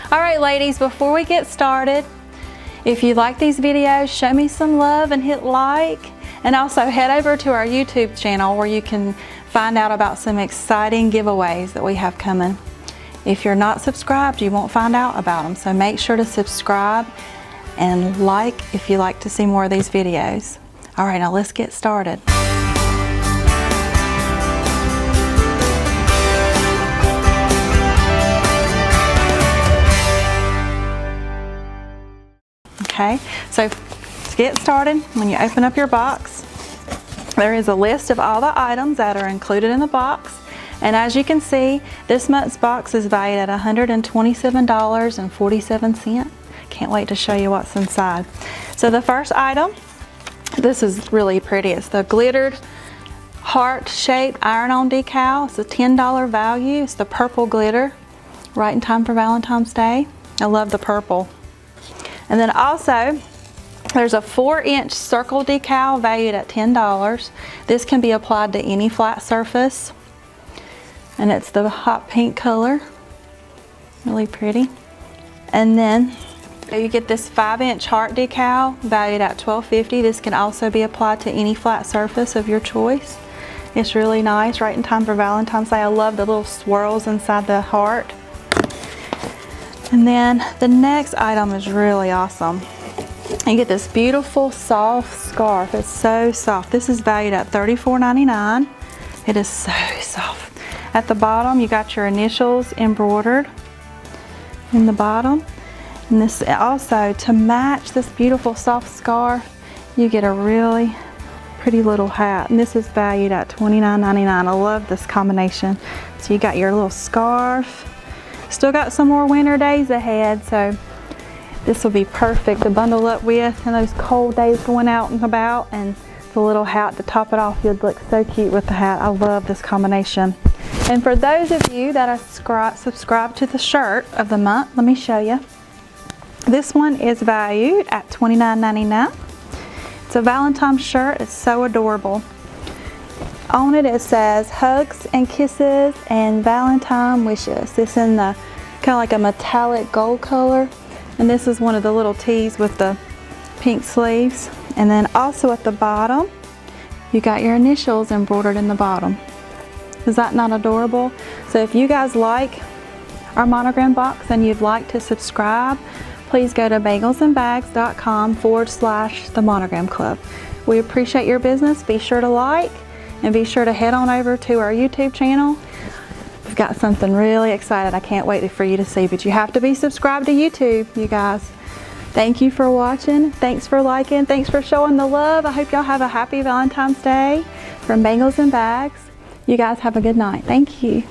All right, ladies, before we get started, if you like these videos, show me some love and hit like, and also head over to our YouTube channel where you can find out about some exciting giveaways that we have coming. If you're not subscribed, you won't find out about them, so make sure to subscribe and like if you like to see more of these videos. All right, now let's get started. Okay, so to get started, when you open up your box, there is a list of all the items that are included in the box. And as you can see, this month's box is valued at $127.47. Can't wait to show you what's inside. So the first item, this is really pretty. It's the glittered heart-shaped iron-on decal. It's a $10 value. It's the purple glitter, right in time for Valentine's Day. I love the purple. And then also, there's a 4-inch circle decal valued at $10. This can be applied to any flat surface. And it's the hot pink color. Really pretty. And then you get this 5-inch heart decal valued at $12.50. This can also be applied to any flat surface of your choice. It's really nice, right in time for Valentine's Day. I love the little swirls inside the heart. And then the next item is really awesome. You get this beautiful soft scarf. It's so soft. This is valued at $34.99. It is so soft. At the bottom, you got your initials embroidered in the bottom. And this also, to match this beautiful soft scarf, you get a really pretty little hat. And this is valued at $29.99. I love this combination. So you got your little scarf. Still got some more winter days ahead, so this will be perfect to bundle up with in those cold days going out and about. And the little hat to top it off, you'd look so cute with the hat. I love this combination. And for those of you that are subscribed to the shirt of the month, let me show you. This one is valued at $29.99. It's a Valentine's shirt. It's so adorable. On it, it says hugs and kisses and Valentine wishes. This in the kind of like a metallic gold color. And this is one of the little tees with the pink sleeves. And then also at the bottom, you got your initials embroidered in the bottom. Is that not adorable? So if you guys like our monogram box and you'd like to subscribe, please go to banglesandbags.com/themonogramclub. We appreciate your business. Be sure to like and be sure to head on over to our YouTube channel. We've got something really exciting I can't wait for you to see, but you have to be subscribed to YouTube, you guys. Thank you for watching. Thanks for liking. Thanks for showing the love. I hope y'all have a happy Valentine's Day from Bangles and Bags. You guys have a good night. Thank you.